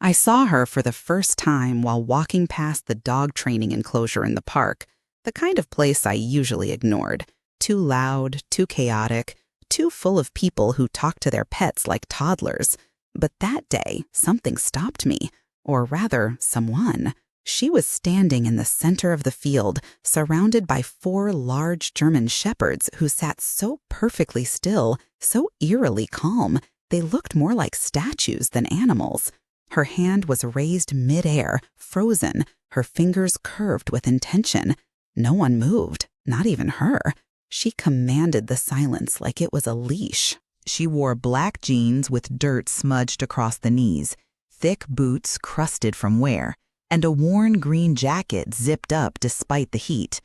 I saw her for the first time while walking past the dog training enclosure in the park, the kind of place I usually ignored. Too loud, too chaotic, too full of people who talk to their pets like toddlers. But that day, something stopped me, or rather, someone. She was standing in the center of the field, surrounded by 4 large German shepherds who sat so perfectly still, so eerily calm, they looked more like statues than animals. Her hand was raised mid-air, frozen, her fingers curved with intention. No one moved, not even her. She commanded the silence like it was a leash. She wore black jeans with dirt smudged across the knees, thick boots crusted from wear, and a worn green jacket zipped up despite the heat.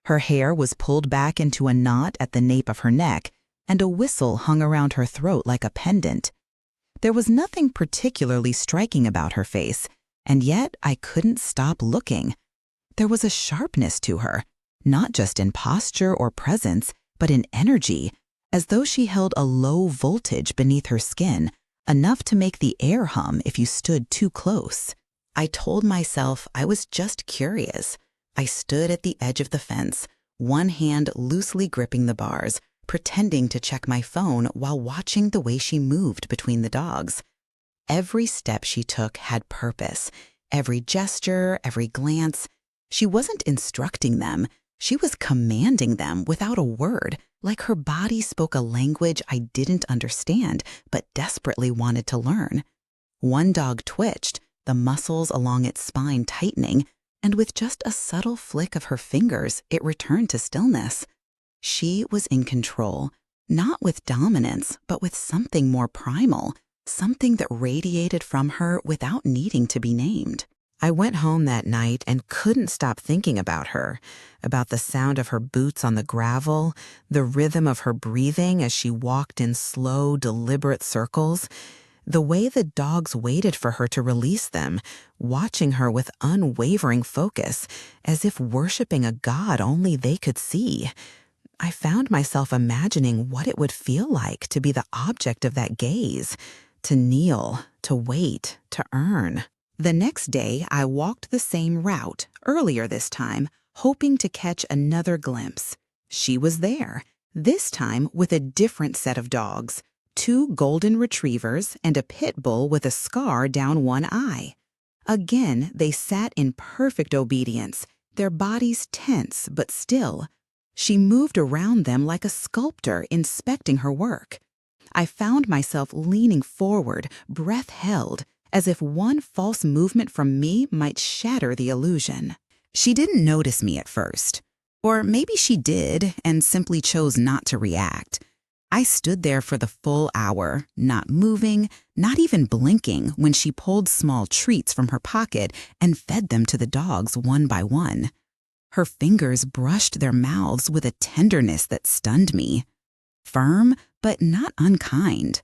Her hair was pulled back into a knot at the nape of her neck, and a whistle hung around her throat like a pendant. There was nothing particularly striking about her face, and yet I couldn't stop looking. There was a sharpness to her, not just in posture or presence, but in energy, as though she held a low voltage beneath her skin, enough to make the air hum if you stood too close. I told myself I was just curious. I stood at the edge of the fence, one hand loosely gripping the bars, pretending to check my phone while watching the way she moved between the dogs. Every step she took had purpose, every gesture, every glance. She wasn't instructing them, she was commanding them without a word, like her body spoke a language I didn't understand but desperately wanted to learn. One dog twitched, the muscles along its spine tightening, and with just a subtle flick of her fingers, it returned to stillness. She was in control, not with dominance, but with something more primal, something that radiated from her without needing to be named. I went home that night and couldn't stop thinking about her, about the sound of her boots on the gravel, the rhythm of her breathing as she walked in slow, deliberate circles, the way the dogs waited for her to release them, watching her with unwavering focus, as if worshiping a god only they could see. I found myself imagining what it would feel like to be the object of that gaze, to kneel, to wait, to earn. The next day, I walked the same route, earlier this time, hoping to catch another glimpse. She was there, this time with a different set of dogs, 2 golden retrievers and a pit bull with a scar down one eye. Again, they sat in perfect obedience, their bodies tense but still. She moved around them like a sculptor inspecting her work. I found myself leaning forward, breath held, as if one false movement from me might shatter the illusion. She didn't notice me at first. Or maybe she did and simply chose not to react. I stood there for the full hour, not moving, not even blinking when she pulled small treats from her pocket and fed them to the dogs one by one. Her fingers brushed their mouths with a tenderness that stunned me. Firm, but not unkind.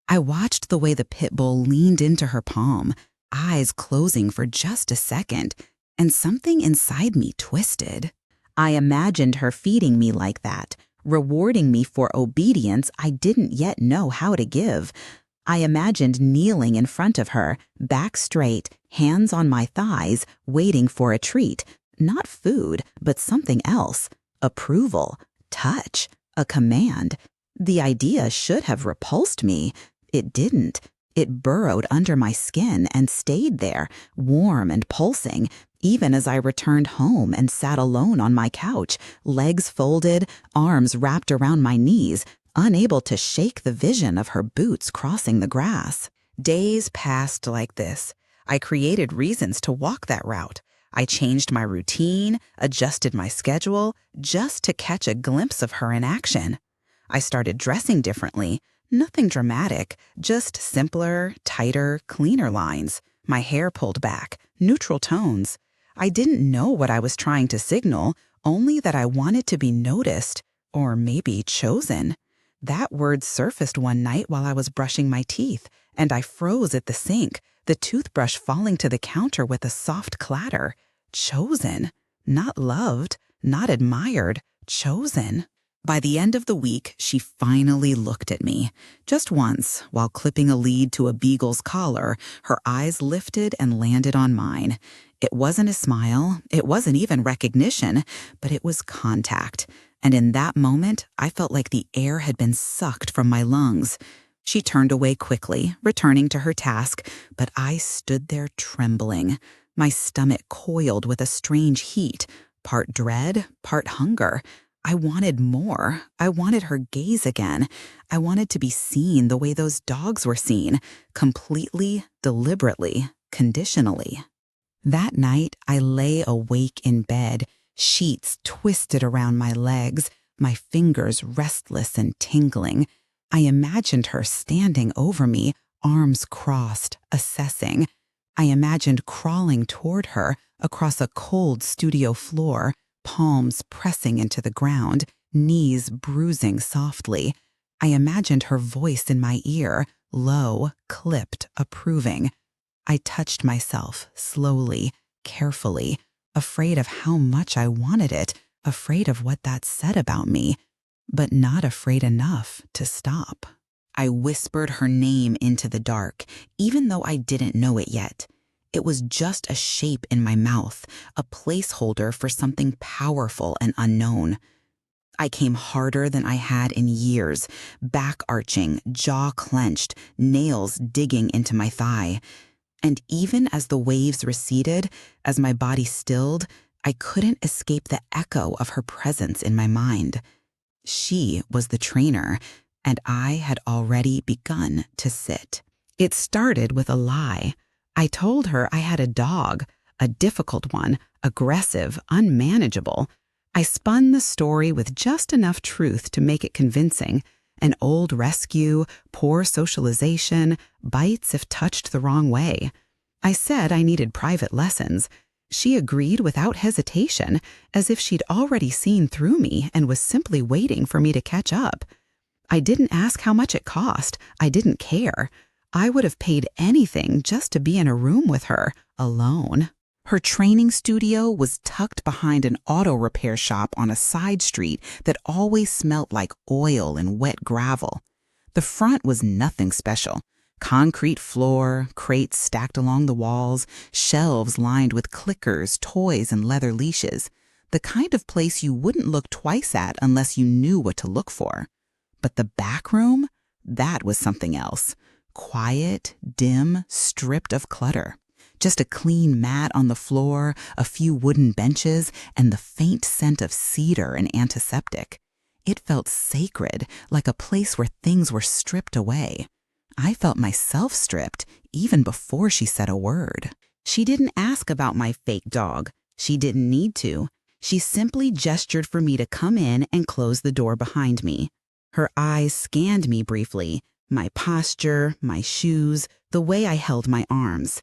I watched the way the pit bull leaned into her palm, eyes closing for just a second, and something inside me twisted. I imagined her feeding me like that, rewarding me for obedience I didn't yet know how to give. I imagined kneeling in front of her, back straight, hands on my thighs, waiting for a treat. Not food, but something else. Approval, touch, a command. The idea should have repulsed me. It didn't. It burrowed under my skin and stayed there, warm and pulsing, even as I returned home and sat alone on my couch, legs folded, arms wrapped around my knees, unable to shake the vision of her boots crossing the grass. Days passed like this. I created reasons to walk that route. I changed my routine, adjusted my schedule, just to catch a glimpse of her in action. I started dressing differently. Nothing dramatic, just simpler, tighter, cleaner lines. My hair pulled back, neutral tones. I didn't know what I was trying to signal, only that I wanted to be noticed, or maybe chosen. That word surfaced one night while I was brushing my teeth, and I froze at the sink, the toothbrush falling to the counter with a soft clatter. Chosen. Not loved, not admired, chosen. By the end of the week, she finally looked at me. Just once, while clipping a lead to a beagle's collar, her eyes lifted and landed on mine. It wasn't a smile, it wasn't even recognition, but it was contact. And in that moment, I felt like the air had been sucked from my lungs. She turned away quickly, returning to her task, but I stood there trembling. My stomach coiled with a strange heat, part dread, part hunger. I wanted more. I wanted her gaze again. I wanted to be seen the way those dogs were seen, completely, deliberately, conditionally. That night, I lay awake in bed, sheets twisted around my legs, my fingers restless and tingling. I imagined her standing over me, arms crossed, assessing. I imagined crawling toward her across a cold studio floor, palms pressing into the ground, knees bruising softly. I imagined her voice in my ear, low, clipped, approving. I touched myself, slowly, carefully, afraid of how much I wanted it, afraid of what that said about me, but not afraid enough to stop. I whispered her name into the dark, even though I didn't know it yet. It was just a shape in my mouth, a placeholder for something powerful and unknown. I came harder than I had in years, back arching, jaw clenched, nails digging into my thigh. And even as the waves receded, as my body stilled, I couldn't escape the echo of her presence in my mind. She was the trainer, and I had already begun to sit. It started with a lie. I told her I had a dog, a difficult one, aggressive, unmanageable. I spun the story with just enough truth to make it convincing. An old rescue, poor socialization, bites if touched the wrong way. I said I needed private lessons. She agreed without hesitation, as if she'd already seen through me and was simply waiting for me to catch up. I didn't ask how much it cost. I didn't care. I would have paid anything just to be in a room with her, alone. Her training studio was tucked behind an auto repair shop on a side street that always smelt like oil and wet gravel. The front was nothing special. Concrete floor, crates stacked along the walls, shelves lined with clickers, toys, and leather leashes. The kind of place you wouldn't look twice at unless you knew what to look for. But the back room? That was something else. Quiet, dim, stripped of clutter. Just a clean mat on the floor, a few wooden benches, and the faint scent of cedar and antiseptic. It felt sacred, like a place where things were stripped away. I felt myself stripped, even before she said a word. She didn't ask about my fake dog. She didn't need to. She simply gestured for me to come in and close the door behind me. Her eyes scanned me briefly, my posture, my shoes, the way I held my arms.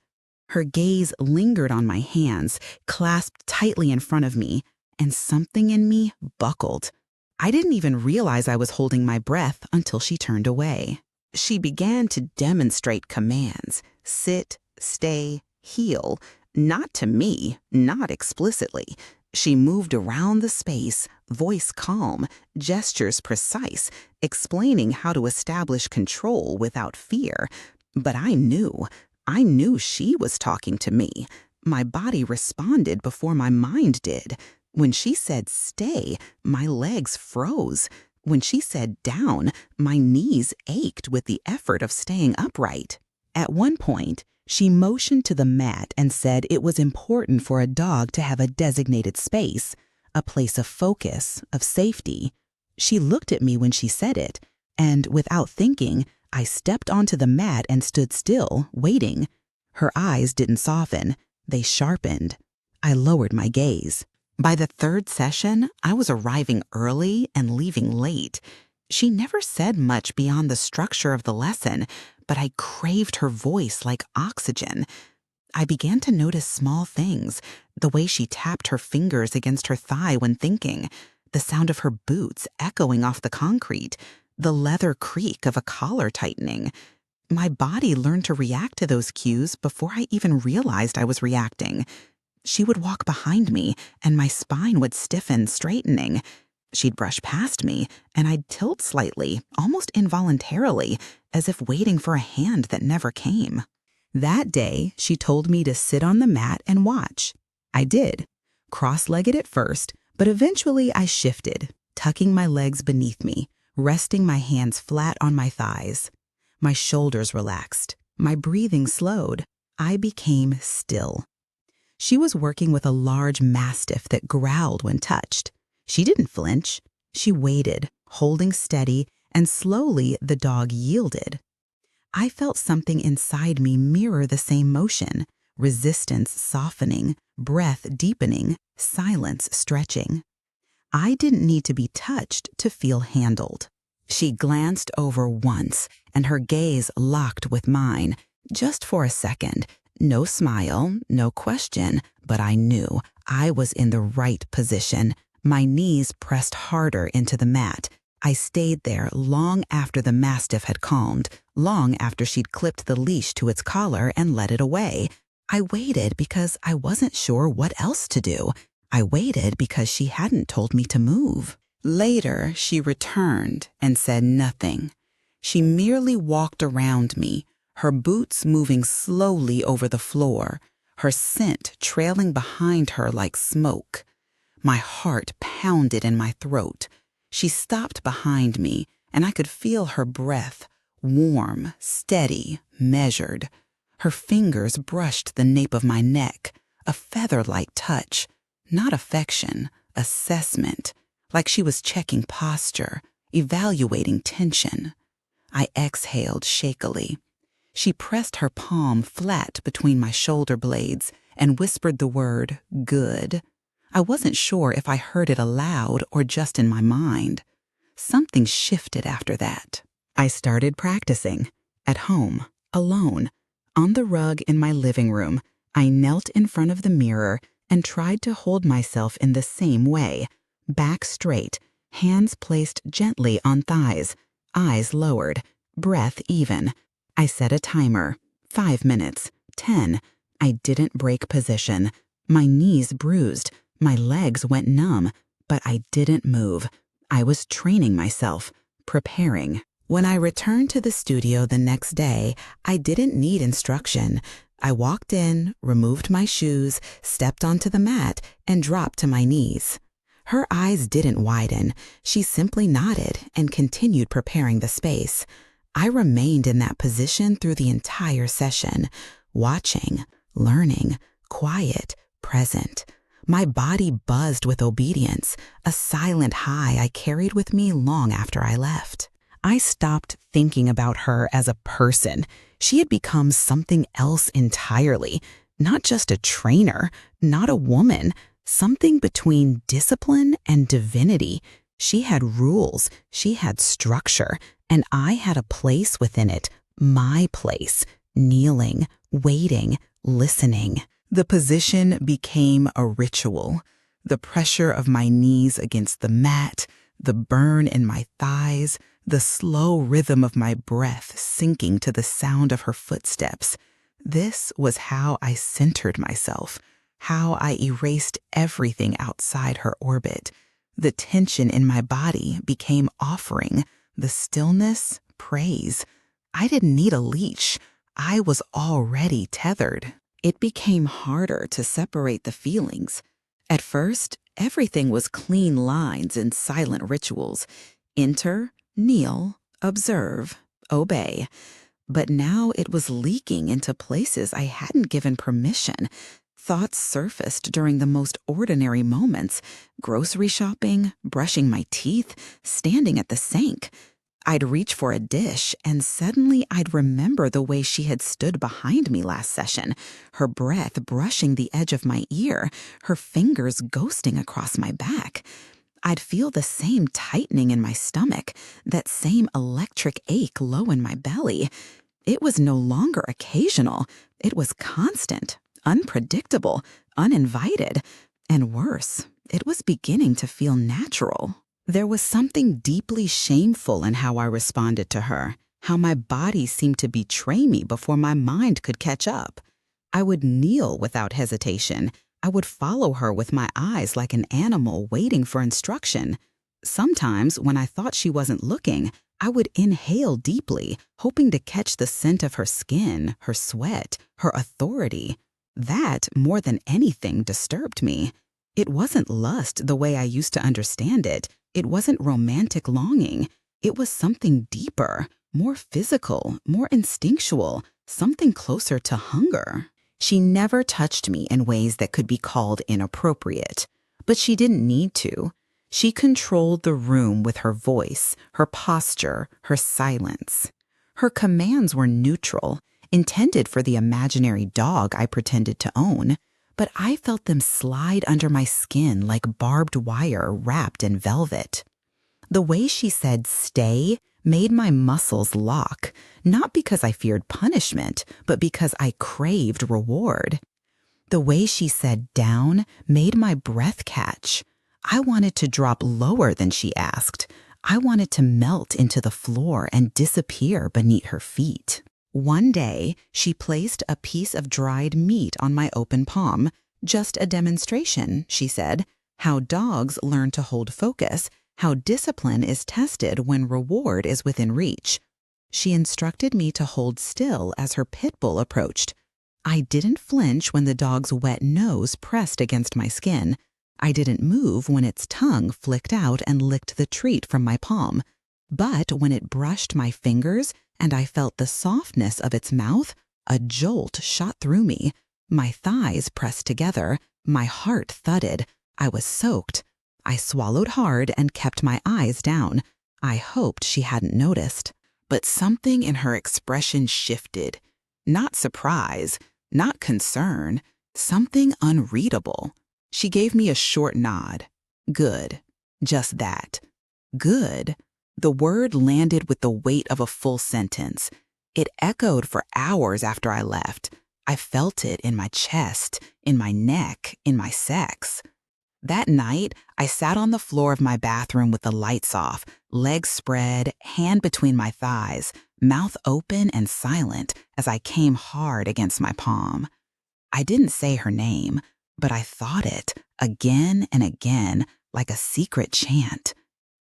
Her gaze lingered on my hands, clasped tightly in front of me, and something in me buckled. I didn't even realize I was holding my breath until she turned away. She began to demonstrate commands: sit, stay, heel. Not to me, not explicitly. She moved around the space, voice calm, gestures precise, explaining how to establish control without fear. But I knew she was talking to me. My body responded before my mind did. When she said stay, my legs froze. When she said down, my knees ached with the effort of staying upright. At one point, she motioned to the mat and said it was important for a dog to have a designated space, a place of focus, of safety. She looked at me when she said it, and without thinking, I stepped onto the mat and stood still, waiting. Her eyes didn't soften. They sharpened. I lowered my gaze. By the third session, I was arriving early and leaving late. She never said much beyond the structure of the lesson, but I craved her voice like oxygen. I began to notice small things, the way she tapped her fingers against her thigh when thinking, the sound of her boots echoing off the concrete, the leather creak of a collar tightening. My body learned to react to those cues before I even realized I was reacting. She would walk behind me, and my spine would stiffen, straightening. She'd brush past me, and I'd tilt slightly, almost involuntarily, as if waiting for a hand that never came. That day, she told me to sit on the mat and watch. I did, cross-legged at first, but eventually I shifted, tucking my legs beneath me, resting my hands flat on my thighs. My shoulders relaxed, my breathing slowed. I became still. She was working with a large mastiff that growled when touched. She didn't flinch. She waited, holding steady, and slowly the dog yielded. I felt something inside me mirror the same motion, resistance softening, breath deepening, silence stretching. I didn't need to be touched to feel handled. She glanced over once, and her gaze locked with mine, just for a second. No smile, no question, but I knew I was in the right position. My knees pressed harder into the mat. I stayed there long after the mastiff had calmed, long after she'd clipped the leash to its collar and led it away. I waited because I wasn't sure what else to do. I waited because she hadn't told me to move. Later, she returned and said nothing. She merely walked around me, her boots moving slowly over the floor, her scent trailing behind her like smoke. My heart pounded in my throat. She stopped behind me, and I could feel her breath, warm, steady, measured. Her fingers brushed the nape of my neck, a feather-light touch, not affection, assessment, like she was checking posture, evaluating tension. I exhaled shakily. She pressed her palm flat between my shoulder blades and whispered the word, "good." I wasn't sure if I heard it aloud or just in my mind. Something shifted after that. I started practicing. At home, alone, on the rug in my living room. I knelt in front of the mirror and tried to hold myself in the same way. Back straight, hands placed gently on thighs, eyes lowered, breath even. I set a timer, 5 minutes, 10. I didn't break position. My knees bruised, my legs went numb, but I didn't move. I was training myself, preparing. When I returned to the studio the next day, I didn't need instruction. I walked in, removed my shoes, stepped onto the mat, and dropped to my knees. Her eyes didn't widen. She simply nodded and continued preparing the space. I remained in that position through the entire session, watching, learning, quiet, present. My body buzzed with obedience, a silent high I carried with me long after I left. I stopped thinking about her as a person. She had become something else entirely, not just a trainer, not a woman, something between discipline and divinity. She had rules, she had structure, and I had a place within it, my place, kneeling, waiting, listening. The position became a ritual. The pressure of my knees against the mat, the burn in my thighs, the slow rhythm of my breath sinking to the sound of her footsteps. This was how I centered myself, how I erased everything outside her orbit. The tension in my body became offering, the stillness, praise. I didn't need a leash. I was already tethered. It became harder to separate the feelings. At first, everything was clean lines and silent rituals. Enter, kneel, observe, obey. But now it was leaking into places I hadn't given permission. Thoughts surfaced during the most ordinary moments: grocery shopping, brushing my teeth, standing at the sink. I'd reach for a dish, and suddenly I'd remember the way she had stood behind me last session, her breath brushing the edge of my ear, her fingers ghosting across my back. I'd feel the same tightening in my stomach, that same electric ache low in my belly. It was no longer occasional. It was constant, unpredictable, uninvited, and worse, it was beginning to feel natural. There was something deeply shameful in how I responded to her, how my body seemed to betray me before my mind could catch up. I would kneel without hesitation. I would follow her with my eyes like an animal waiting for instruction. Sometimes, when I thought she wasn't looking, I would inhale deeply, hoping to catch the scent of her skin, her sweat, her authority. That, more than anything, disturbed me. It wasn't lust the way I used to understand it. It wasn't romantic longing. It was something deeper, more physical, more instinctual, something closer to hunger. She never touched me in ways that could be called inappropriate, but she didn't need to. She controlled the room with her voice, her posture, her silence. Her commands were neutral, intended for the imaginary dog I pretended to own, but I felt them slide under my skin like barbed wire wrapped in velvet. The way she said stay made my muscles lock, not because I feared punishment, but because I craved reward. The way she said down made my breath catch. I wanted to drop lower than she asked. I wanted to melt into the floor and disappear beneath her feet. One day, she placed a piece of dried meat on my open palm. Just a demonstration, she said, how dogs learn to hold focus, how discipline is tested when reward is within reach. She instructed me to hold still as her pit bull approached. I didn't flinch when the dog's wet nose pressed against my skin. I didn't move when its tongue flicked out and licked the treat from my palm. But when it brushed my fingers and I felt the softness of its mouth, a jolt shot through me. My thighs pressed together. My heart thudded. I was soaked. I swallowed hard and kept my eyes down. I hoped she hadn't noticed. But something in her expression shifted. Not surprise, not concern, something unreadable. She gave me a short nod. Good. Just that. Good. The word landed with the weight of a full sentence. It echoed for hours after I left. I felt it in my chest, in my neck, in my sex. That night, I sat on the floor of my bathroom with the lights off, legs spread, hand between my thighs, mouth open and silent as I came hard against my palm. I didn't say her name, but I thought it again and again like a secret chant.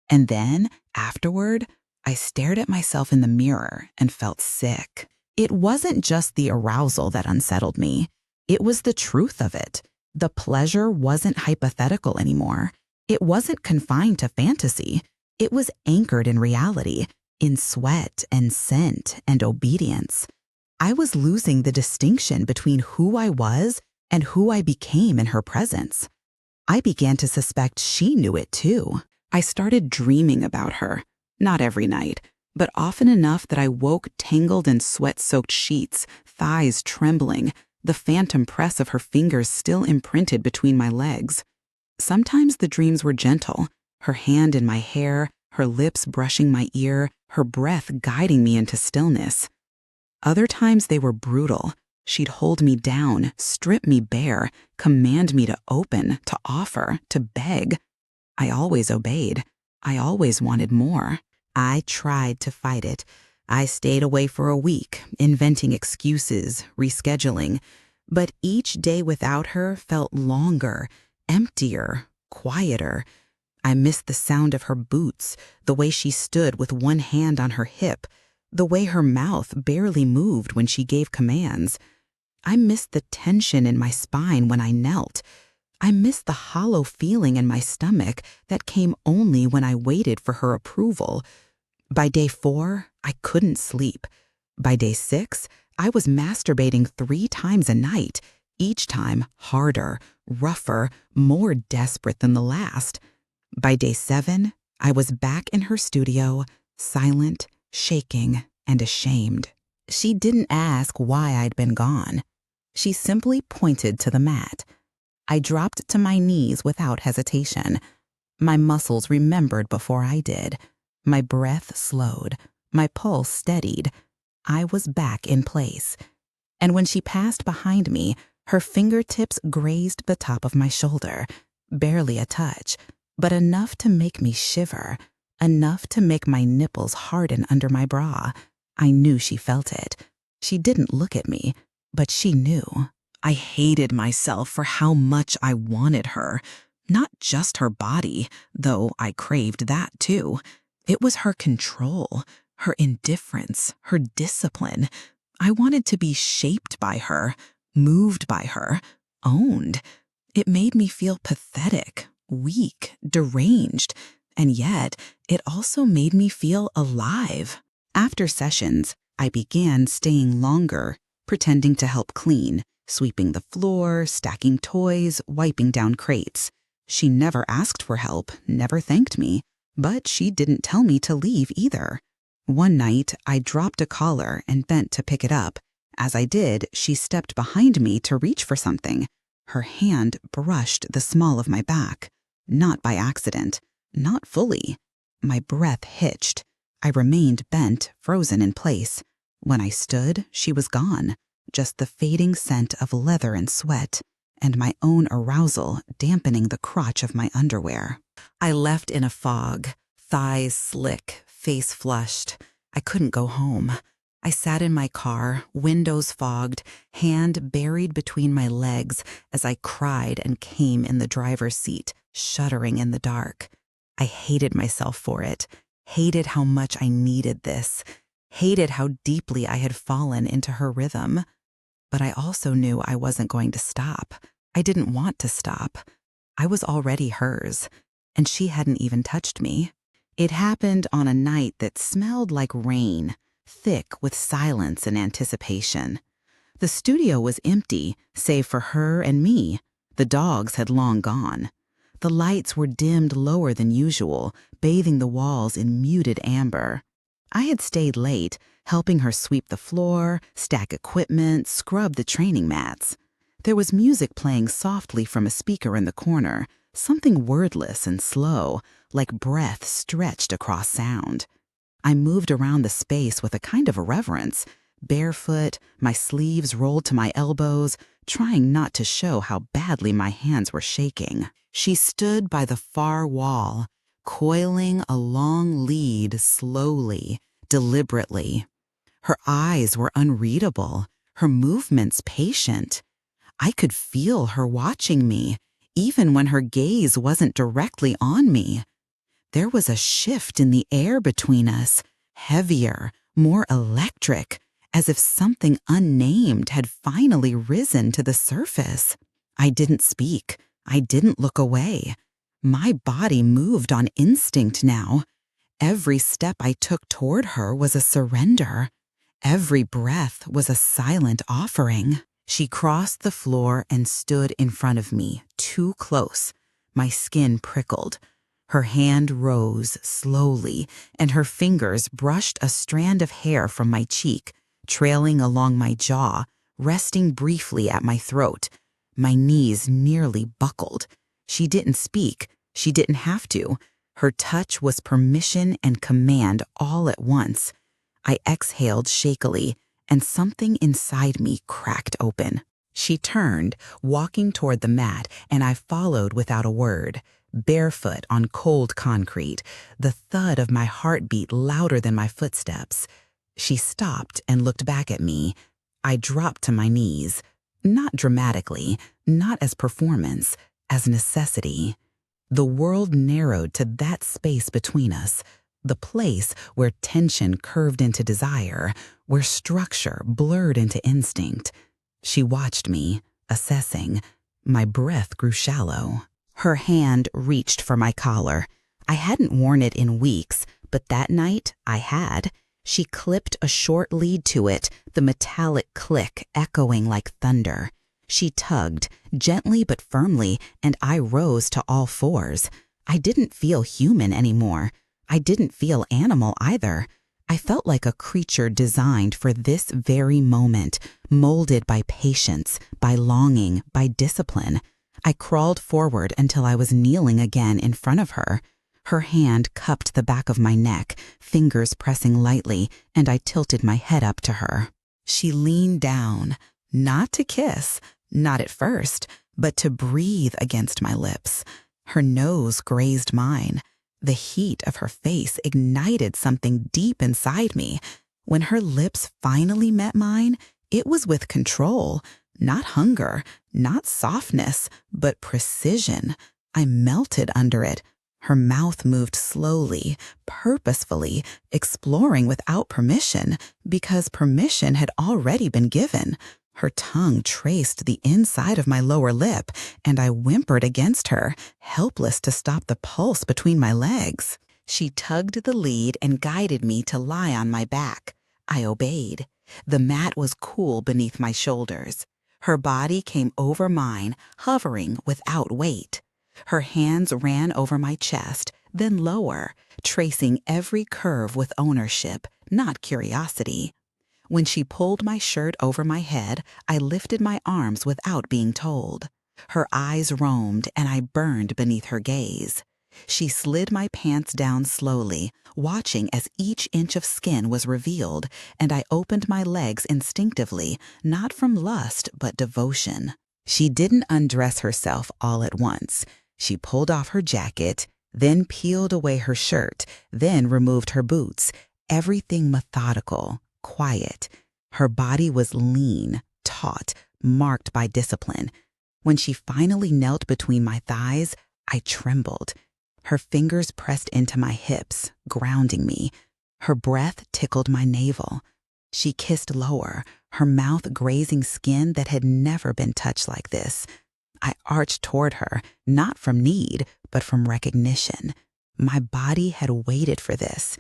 And then, afterward, I stared at myself in the mirror and felt sick. It wasn't just the arousal that unsettled me. It was the truth of it. The pleasure wasn't hypothetical anymore. It wasn't confined to fantasy. It was anchored in reality, in sweat and scent and obedience. I was losing the distinction between who I was and who I became in her presence. I began to suspect she knew it too. I started dreaming about her, not every night, but often enough that I woke tangled in sweat-soaked sheets, thighs trembling, the phantom press of her fingers still imprinted between my legs. Sometimes the dreams were gentle, her hand in my hair, her lips brushing my ear, her breath guiding me into stillness. Other times they were brutal. She'd hold me down, strip me bare, command me to open, to offer, to beg. I always obeyed. I always wanted more. I tried to fight it. I stayed away for a week, inventing excuses, rescheduling. But each day without her felt longer, emptier, quieter. I missed the sound of her boots, the way she stood with one hand on her hip, the way her mouth barely moved when she gave commands. I missed the tension in my spine when I knelt. I missed the hollow feeling in my stomach that came only when I waited for her approval. By day 4, I couldn't sleep. By day 6, I was masturbating 3 times a night, each time harder, rougher, more desperate than the last. By day 7, I was back in her studio, silent, shaking, and ashamed. She didn't ask why I'd been gone. She simply pointed to the mat. I dropped to my knees without hesitation. My muscles remembered before I did. My breath slowed. My pulse steadied. I was back in place. And when she passed behind me, her fingertips grazed the top of my shoulder. Barely a touch, but enough to make me shiver, enough to make my nipples harden under my bra. I knew she felt it. She didn't look at me, but she knew. I hated myself for how much I wanted her. Not just her body, though I craved that too. It was her control, her indifference, her discipline. I wanted to be shaped by her, moved by her, owned. It made me feel pathetic, weak, deranged, and yet it also made me feel alive. After sessions, I began staying longer, pretending to help clean, sweeping the floor, stacking toys, wiping down crates. She never asked for help, never thanked me, but she didn't tell me to leave either. One night, I dropped a collar and bent to pick it up. As I did, she stepped behind me to reach for something. Her hand brushed the small of my back. Not by accident, not fully. My breath hitched. I remained bent, frozen in place. When I stood, she was gone. Just the fading scent of leather and sweat, and my own arousal dampening the crotch of my underwear. I left in a fog, thighs slick, face flushed. I couldn't go home. I sat in my car, windows fogged, hand buried between my legs as I cried and came in the driver's seat, shuddering in the dark. I hated myself for it, hated how much I needed this, hated how deeply I had fallen into her rhythm. But I also knew I wasn't going to stop. I didn't want to stop. I was already hers, and she hadn't even touched me. It happened on a night that smelled like rain, thick with silence and anticipation. The studio was empty, save for her and me. The dogs had long gone. The lights were dimmed lower than usual, bathing the walls in muted amber. I had stayed late, helping her sweep the floor, stack equipment, scrub the training mats. There was music playing softly from a speaker in the corner, something wordless and slow, like breath stretched across sound. I moved around the space with a kind of reverence, barefoot, my sleeves rolled to my elbows, trying not to show how badly my hands were shaking. She stood by the far wall, coiling a long lead slowly, deliberately. Her eyes were unreadable, her movements patient. I could feel her watching me, even when her gaze wasn't directly on me. There was a shift in the air between us, heavier, more electric, as if something unnamed had finally risen to the surface. I didn't speak. I didn't look away. My body moved on instinct now. Every step I took toward her was a surrender. Every breath was a silent offering. She crossed the floor and stood in front of me, too close. My skin prickled. Her hand rose slowly, and her fingers brushed a strand of hair from my cheek, trailing along my jaw, resting briefly at my throat. My knees nearly buckled. She didn't speak. She didn't have to. Her touch was permission and command all at once. I exhaled shakily, and something inside me cracked open. She turned, walking toward the mat, and I followed without a word. Barefoot on cold concrete, the thud of my heartbeat louder than my footsteps. She stopped and looked back at me. I dropped to my knees, not dramatically, not as performance, as necessity. The world narrowed to that space between us, the place where tension curved into desire, where structure blurred into instinct. She watched me, assessing. My breath grew shallow. Her hand reached for my collar. I hadn't worn it in weeks, but that night I had. She clipped a short lead to it, the metallic click echoing like thunder. She tugged, gently but firmly, and I rose to all fours. I didn't feel human anymore. I didn't feel animal either. I felt like a creature designed for this very moment, molded by patience, by longing, by discipline. I crawled forward until I was kneeling again in front of her. Her hand cupped the back of my neck, fingers pressing lightly, and I tilted my head up to her. She leaned down, not to kiss, not at first, but to breathe against my lips. Her nose grazed mine. The heat of her face ignited something deep inside me. When her lips finally met mine, it was with control, not hunger, not softness, but precision. I melted under it. Her mouth moved slowly, purposefully, exploring without permission, because permission had already been given. Her tongue traced the inside of my lower lip, and I whimpered against her, helpless to stop the pulse between my legs. She tugged the lead and guided me to lie on my back. I obeyed. The mat was cool beneath my shoulders. Her body came over mine, hovering without weight. Her hands ran over my chest, then lower, tracing every curve with ownership, not curiosity. When she pulled my shirt over my head, I lifted my arms without being told. Her eyes roamed, and I burned beneath her gaze. She slid my pants down slowly, watching as each inch of skin was revealed, and I opened my legs instinctively, not from lust but devotion. She didn't undress herself all at once. She pulled off her jacket, then peeled away her shirt, then removed her boots, everything methodical, quiet. Her body was lean, taut, marked by discipline. When she finally knelt between my thighs, I trembled. Her fingers pressed into my hips, grounding me. Her breath tickled my navel. She kissed lower, her mouth grazing skin that had never been touched like this. I arched toward her, not from need, but from recognition. My body had waited for this.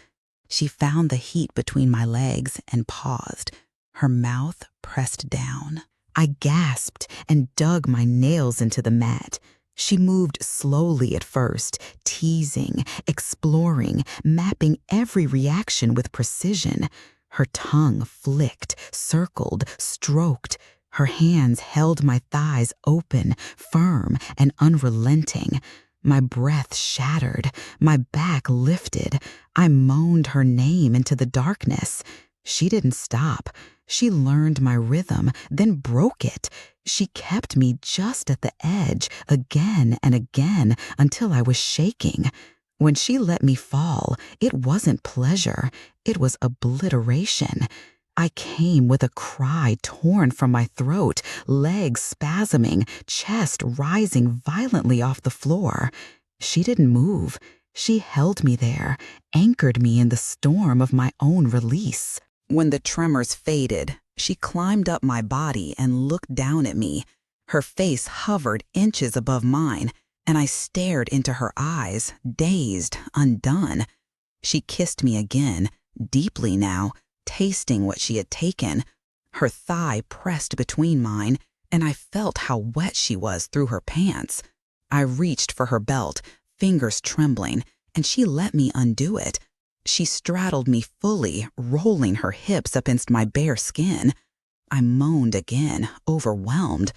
She found the heat between my legs and paused. Her mouth pressed down. I gasped and dug my nails into the mat. She moved slowly at first, teasing, exploring, mapping every reaction with precision. Her tongue flicked, circled, stroked. Her hands held my thighs open, firm, and unrelenting. My breath shattered, my back lifted. I moaned her name into the darkness. She didn't stop. She learned my rhythm, then broke it. She kept me just at the edge, again and again, until I was shaking. When she let me fall, it wasn't pleasure, it was obliteration. I came with a cry torn from my throat, legs spasming, chest rising violently off the floor. She didn't move. She held me there, anchored me in the storm of my own release. When the tremors faded, she climbed up my body and looked down at me. Her face hovered inches above mine, and I stared into her eyes, dazed, undone. She kissed me again, deeply now, tasting what she had taken. Her thigh pressed between mine, and I felt how wet she was through her pants. I reached for her belt, fingers trembling, and she let me undo it. She straddled me fully, rolling her hips up against my bare skin. I moaned again, overwhelmed.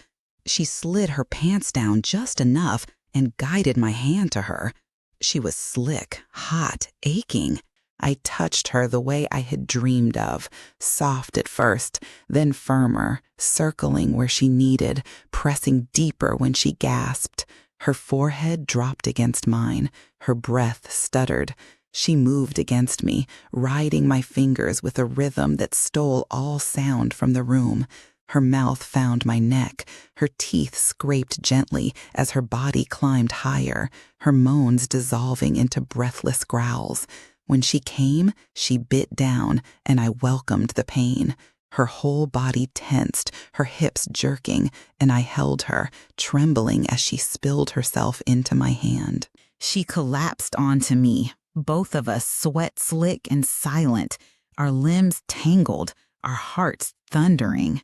She slid her pants down just enough and guided my hand to her. She was slick, hot, aching. I touched her the way I had dreamed of, soft at first, then firmer, circling where she needed, pressing deeper when she gasped. Her forehead dropped against mine. Her breath stuttered. She moved against me, riding my fingers with a rhythm that stole all sound from the room. Her mouth found my neck. Her teeth scraped gently as her body climbed higher, her moans dissolving into breathless growls. When she came, she bit down, and I welcomed the pain. Her whole body tensed, her hips jerking, and I held her, trembling as she spilled herself into my hand. She collapsed onto me, both of us sweat-slick and silent, our limbs tangled, our hearts thundering.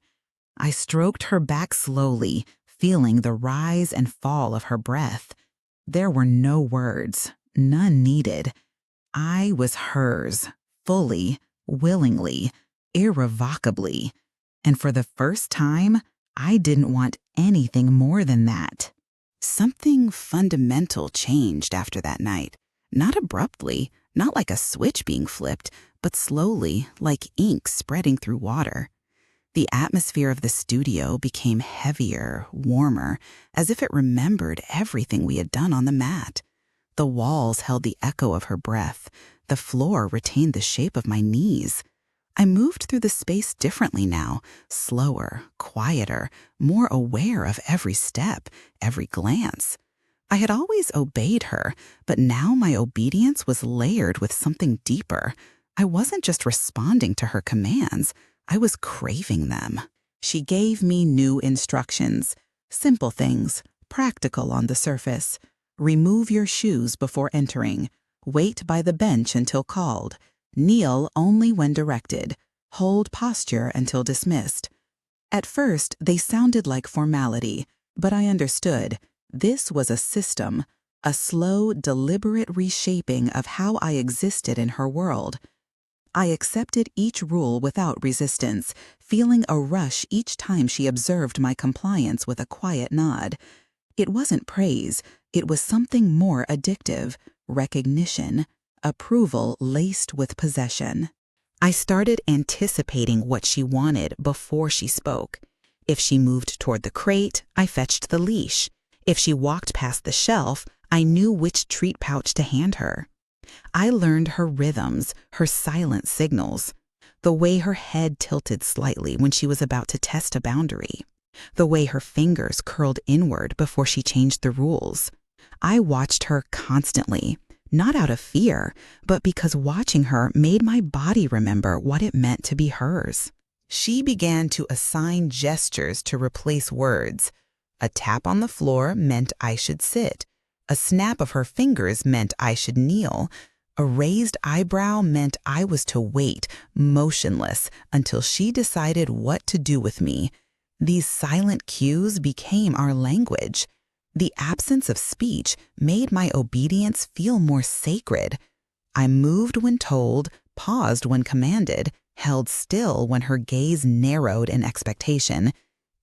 I stroked her back slowly, feeling the rise and fall of her breath. There were no words, none needed. I was hers, fully, willingly, irrevocably. And for the first time, I didn't want anything more than that. Something fundamental changed after that night. Not abruptly, not like a switch being flipped, but slowly, like ink spreading through water. The atmosphere of the studio became heavier, warmer, as if it remembered everything we had done on the mat. The walls held the echo of her breath. The floor retained the shape of my knees. I moved through the space differently now, slower, quieter, more aware of every step, every glance. I had always obeyed her, but now my obedience was layered with something deeper. I wasn't just responding to her commands, I was craving them. She gave me new instructions, simple things, practical on the surface. Remove your shoes before entering. Wait by the bench until called. Kneel only when directed. Hold posture until dismissed. At first, they sounded like formality, but I understood. This was a system, a slow, deliberate reshaping of how I existed in her world. I accepted each rule without resistance, feeling a rush each time she observed my compliance with a quiet nod. It wasn't praise, it was something more addictive, recognition, approval laced with possession. I started anticipating what she wanted before she spoke. If she moved toward the crate, I fetched the leash. If she walked past the shelf, I knew which treat pouch to hand her. I learned her rhythms, her silent signals, the way her head tilted slightly when she was about to test a boundary, the way her fingers curled inward before she changed the rules. I watched her constantly, not out of fear, but because watching her made my body remember what it meant to be hers. She began to assign gestures to replace words. A tap on the floor meant I should sit. A snap of her fingers meant I should kneel. A raised eyebrow meant I was to wait, motionless, until she decided what to do with me. These silent cues became our language. The absence of speech made my obedience feel more sacred. I moved when told, paused when commanded, held still when her gaze narrowed in expectation.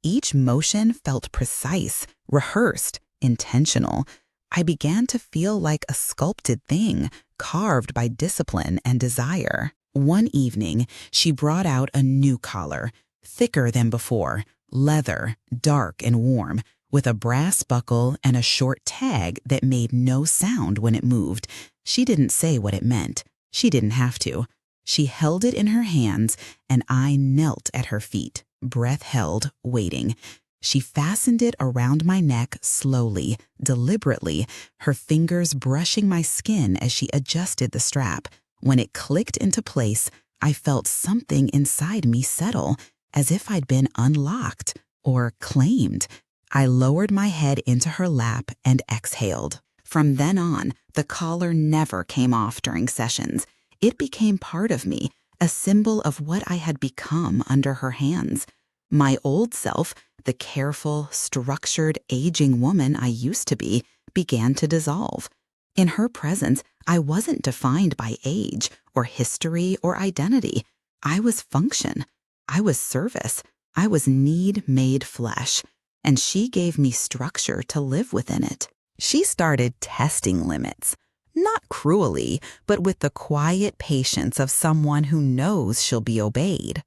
Each motion felt precise, rehearsed, intentional. I began to feel like a sculpted thing, carved by discipline and desire. One evening, she brought out a new collar, thicker than before, leather, dark and warm, with a brass buckle and a short tag that made no sound when it moved. She didn't say what it meant. She didn't have to. She held it in her hands, and I knelt at her feet, breath held, waiting. She fastened it around my neck slowly, deliberately, her fingers brushing my skin as she adjusted the strap. When it clicked into place, I felt something inside me settle, as if I'd been unlocked or claimed. I lowered my head into her lap and exhaled. From then on, the collar never came off during sessions. It became part of me, a symbol of what I had become under her hands. My old self, the careful, structured, aging woman I used to be, began to dissolve. In her presence, I wasn't defined by age or history or identity. I was function. I was service. I was need made flesh. And she gave me structure to live within it. She started testing limits. Not cruelly, but with the quiet patience of someone who knows she'll be obeyed.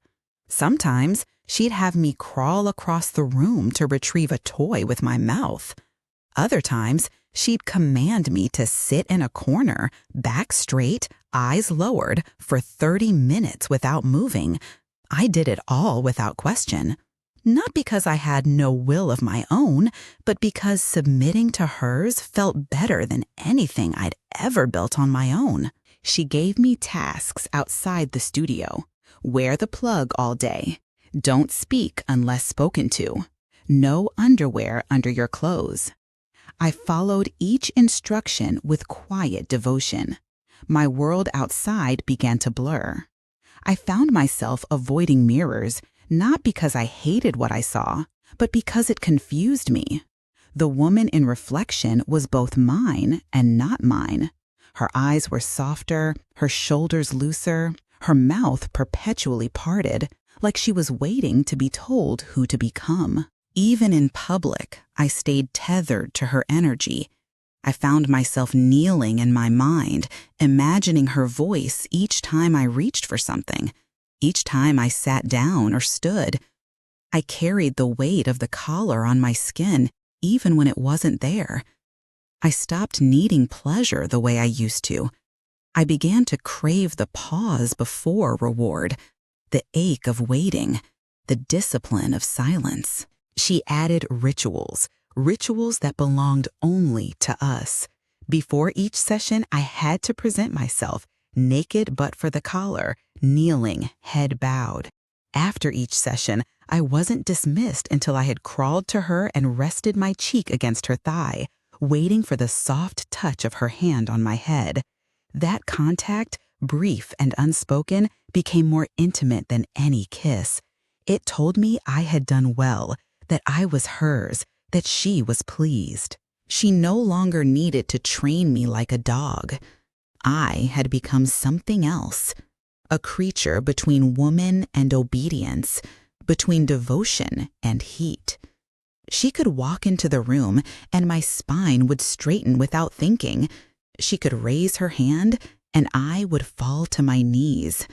Sometimes she'd have me crawl across the room to retrieve a toy with my mouth. Other times, she'd command me to sit in a corner, back straight, eyes lowered, for 30 minutes without moving. I did it all without question. Not because I had no will of my own, but because submitting to hers felt better than anything I'd ever built on my own. She gave me tasks outside the studio. Wear the plug all day. Don't speak unless spoken to. No underwear under your clothes. I followed each instruction with quiet devotion. My world outside began to blur. I found myself avoiding mirrors, not because I hated what I saw, but because it confused me. The woman in reflection was both mine and not mine. Her eyes were softer, her shoulders looser, her mouth perpetually parted, like she was waiting to be told who to become. Even in public, I stayed tethered to her energy. I found myself kneeling in my mind, imagining her voice each time I reached for something. Each time I sat down or stood, I carried the weight of the collar on my skin, even when it wasn't there. I stopped needing pleasure the way I used to. I began to crave the pause before reward, the ache of waiting, the discipline of silence. She added rituals, rituals that belonged only to us. Before each session, I had to present myself, naked but for the collar, kneeling, head bowed. After each session, I wasn't dismissed until I had crawled to her and rested my cheek against her thigh, waiting for the soft touch of her hand on my head. That contact, brief and unspoken, became more intimate than any kiss. It told me I had done well, that I was hers, that she was pleased. She no longer needed to train me like a dog. I had become something else, a creature between woman and obedience, between devotion and heat. She could walk into the room and my spine would straighten without thinking. She could raise her hand and I would fall to my knees.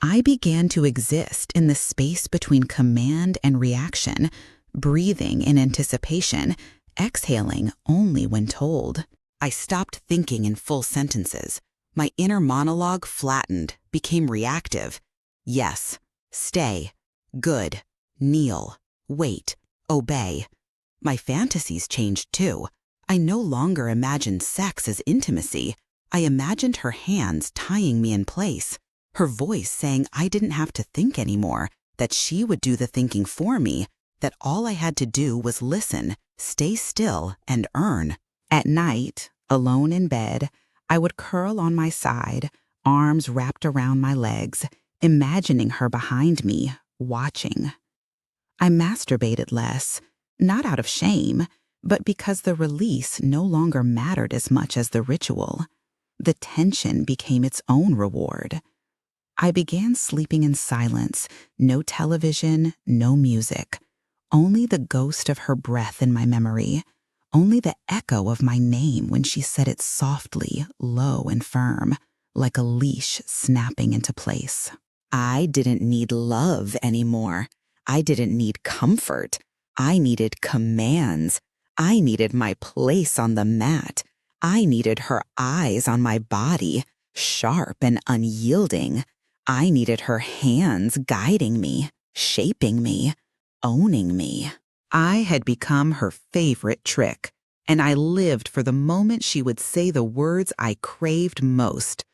I began to exist in the space between command and reaction, breathing in anticipation, exhaling only when told. I stopped thinking in full sentences. My inner monologue flattened, became reactive. Yes, stay, good, kneel, wait, obey. My fantasies changed too. I no longer imagined sex as intimacy. I imagined her hands tying me in place, her voice saying I didn't have to think anymore, that she would do the thinking for me, that all I had to do was listen, stay still, and earn. At night, alone in bed, I would curl on my side, arms wrapped around my legs, imagining her behind me, watching. I masturbated less, not out of shame, but because the release no longer mattered as much as the ritual. The tension became its own reward. I began sleeping in silence, no television, no music, only the ghost of her breath in my memory, only the echo of my name when she said it softly, low and firm, like a leash snapping into place. I didn't need love anymore. I didn't need comfort. I needed commands. I needed my place on the mat. I needed her eyes on my body, sharp and unyielding. I needed her hands guiding me, shaping me, owning me. I had become her favorite trick, and I lived for the moment she would say the words I craved most.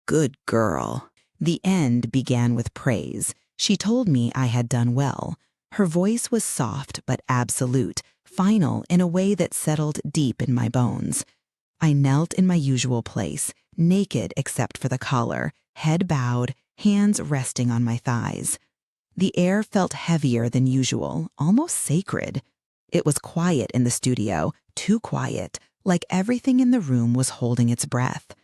Good girl. The end began with praise. She told me I had done well. Her voice was soft but absolute, final in a way that settled deep in my bones. I knelt in my usual place, naked except for the collar, head bowed, hands resting on my thighs. The air felt heavier than usual, almost sacred. It was quiet in the studio, too quiet, like everything in the room was holding its breath.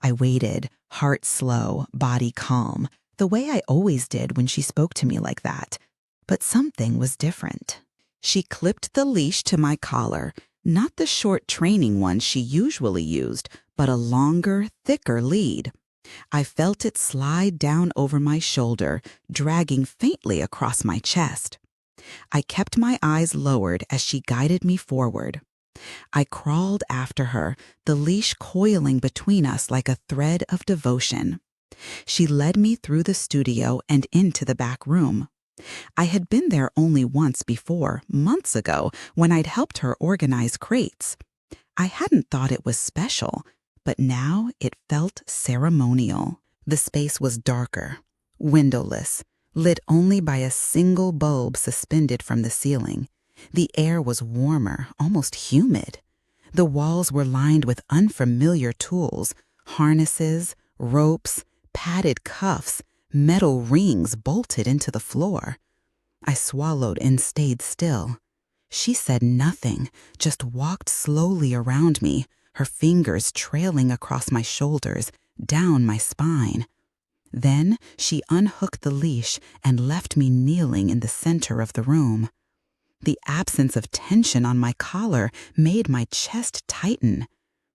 I waited, heart slow, body calm, the way I always did when she spoke to me like that. But something was different. She clipped the leash to my collar, not the short training one she usually used, but a longer, thicker lead. I felt it slide down over my shoulder, dragging faintly across my chest. I kept my eyes lowered as she guided me forward. I crawled after her, the leash coiling between us like a thread of devotion. She led me through the studio and into the back room. I had been there only once before, months ago, when I'd helped her organize crates. I hadn't thought it was special, but now it felt ceremonial. The space was darker, windowless, lit only by a single bulb suspended from the ceiling. The air was warmer, almost humid. The walls were lined with unfamiliar tools, harnesses, ropes, padded cuffs, metal rings bolted into the floor. I swallowed and stayed still. She said nothing, just walked slowly around me, her fingers trailing across my shoulders, down my spine. Then she unhooked the leash and left me kneeling in the center of the room. The absence of tension on my collar made my chest tighten.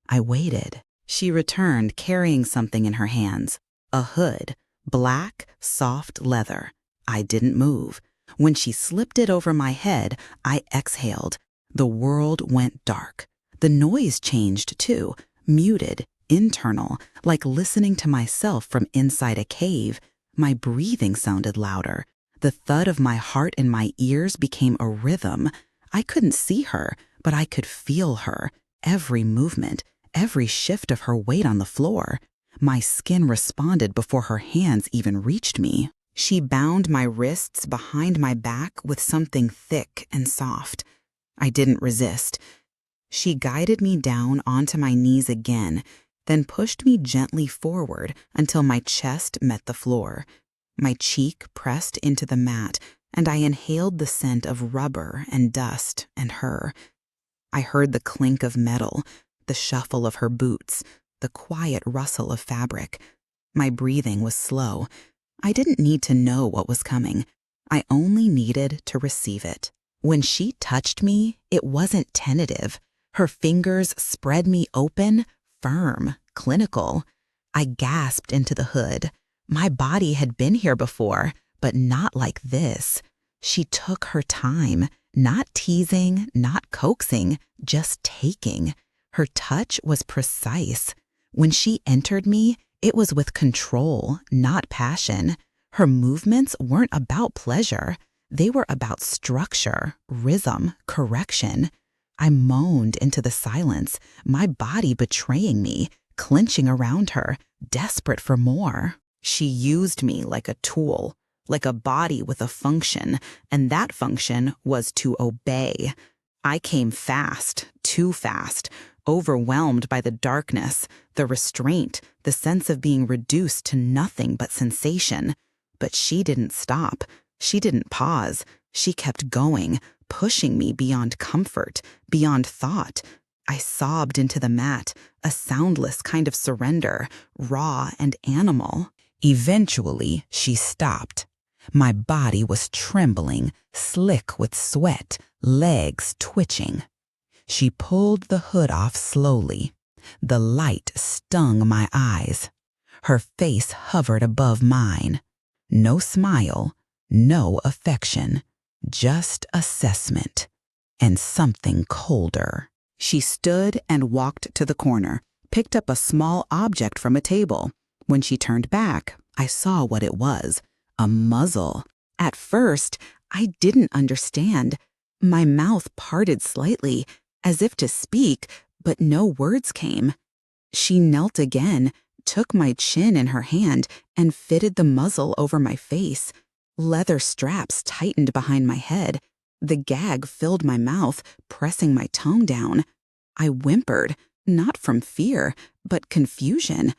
I waited. She returned carrying something in her hands, a hood, black, soft leather. I didn't move. When she slipped it over my head, I exhaled. The world went dark. The noise changed too, muted, internal, like listening to myself from inside a cave. My breathing sounded louder. The thud of my heart in my ears became a rhythm. I couldn't see her, but I could feel her, every movement, every shift of her weight on the floor. My skin responded before her hands even reached me. She bound my wrists behind my back with something thick and soft. I didn't resist. She guided me down onto my knees again, then pushed me gently forward until my chest met the floor. My cheek pressed into the mat, and I inhaled the scent of rubber and dust and her. I heard the clink of metal, the shuffle of her boots, the quiet rustle of fabric. My breathing was slow. I didn't need to know what was coming. I only needed to receive it. When she touched me, it wasn't tentative. Her fingers spread me open, firm, clinical. I gasped into the hood. My body had been here before, but not like this. She took her time, not teasing, not coaxing, just taking. Her touch was precise. When she entered me, it was with control, not passion. Her movements weren't about pleasure. They were about structure, rhythm, correction. I moaned into the silence, my body betraying me, clenching around her, desperate for more. She used me like a tool, like a body with a function, and that function was to obey. I came fast, too fast, overwhelmed by the darkness, the restraint, the sense of being reduced to nothing but sensation. But she didn't stop. She didn't pause. She kept going, pushing me beyond comfort, beyond thought. I sobbed into the mat, a soundless kind of surrender, raw and animal. Eventually, she stopped. My body was trembling, slick with sweat, legs twitching. She pulled the hood off slowly. The light stung my eyes. Her face hovered above mine. No smile, no affection, just assessment, and something colder. She stood and walked to the corner, picked up a small object from a table. When she turned back, I saw what it was, a muzzle. At first, I didn't understand. My mouth parted slightly, as if to speak, but no words came. She knelt again, took my chin in her hand, and fitted the muzzle over my face. Leather straps tightened behind my head. The gag filled my mouth, pressing my tongue down. I whimpered, not from fear, but confusion.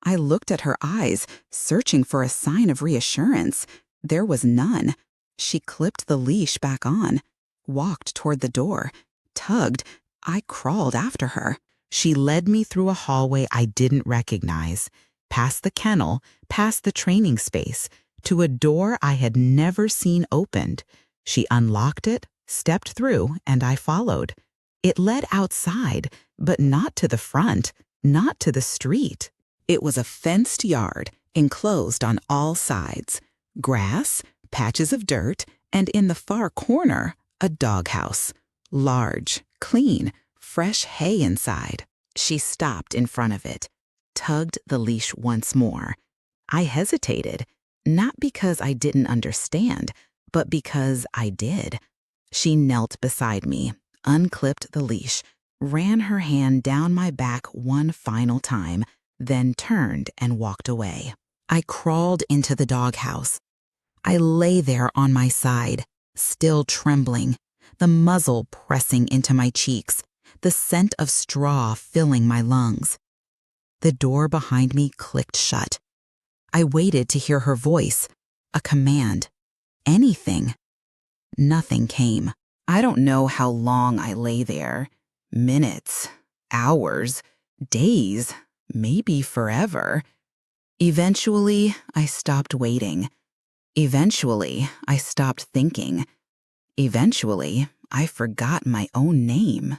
I looked at her eyes, searching for a sign of reassurance. There was none. She clipped the leash back on, walked toward the door, tugged. I crawled after her. She led me through a hallway I didn't recognize, past the kennel, past the training space, to a door I had never seen opened. She unlocked it, stepped through, and I followed. It led outside, but not to the front, not to the street. It was a fenced yard, enclosed on all sides. Grass, patches of dirt, and in the far corner, a doghouse. Large, clean, fresh hay inside. She stopped in front of it, tugged the leash once more. I hesitated, not because I didn't understand, but because I did. She knelt beside me, unclipped the leash, ran her hand down my back one final time, then turned and walked away. I crawled into the doghouse. I lay there on my side, still trembling, the muzzle pressing into my cheeks, the scent of straw filling my lungs. The door behind me clicked shut. I waited to hear her voice, a command, anything. Nothing came. I don't know how long I lay there. Minutes, hours, days, maybe forever. Eventually, I stopped waiting. Eventually, I stopped thinking. Eventually, I forgot my own name.